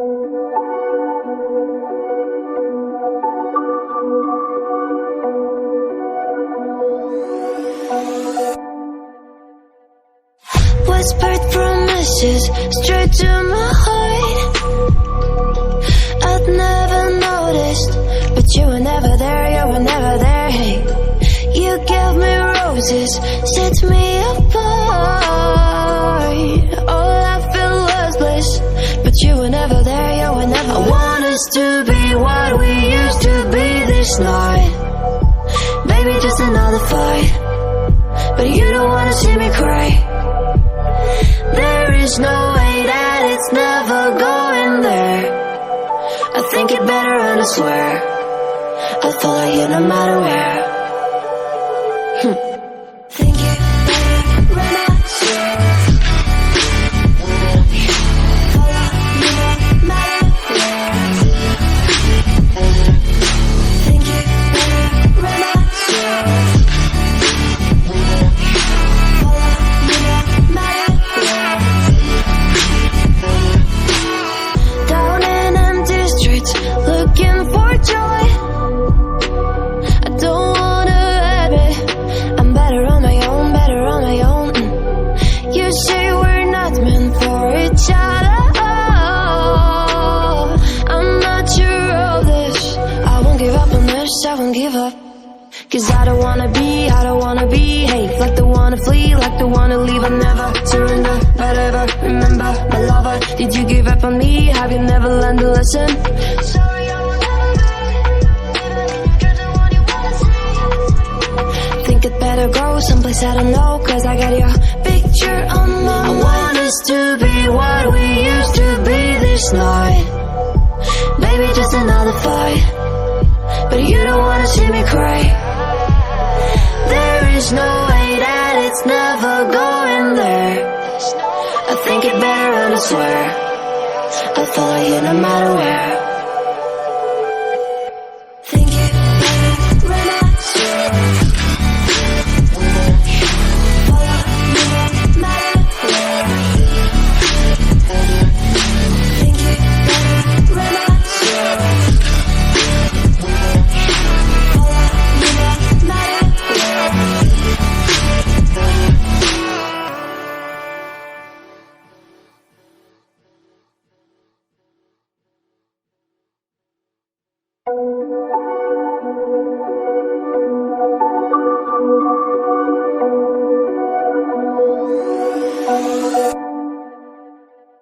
Whispered promises straight to my heart. I'd never noticed, but you were never there, you were never there. Hey, you gave me roses, set me apart. All I feel was bliss, but you were never there, you were never there. I want us to be what we used to be this night. Maybe just another fight, but you don't wanna see me cry. There is no way that it's never going there. I think it better and I swear I'll follow you no matter where. Think it better and I swear follow you no matter where. Think it better and I swear follow you no matter where. Down in empty streets, looking for joy. I don't wanna admit I'm better on my own, better on my own. You say we're not meant for each other. I'm not sure of this. I won't give up on this, I won't give up. Cause I don't wanna be, hey, like the one to flee, like the one to leave. I'll never surrender, but ever remember my lover. Did you give up on me? Have you never learned a lesson? Sorry, I will never be, even if you're the one you wanna see. Think it better go someplace I don't know, cause I got your picture on my mind. I want us to be what we used to be this night. Maybe just another fight, but you don't wanna see me cry. There is no way that it's never going there. I think it better and I swear I'll follow you no matter where. Think it better and I swear follow you no matter where. Think it better and I swear follow you no matter where.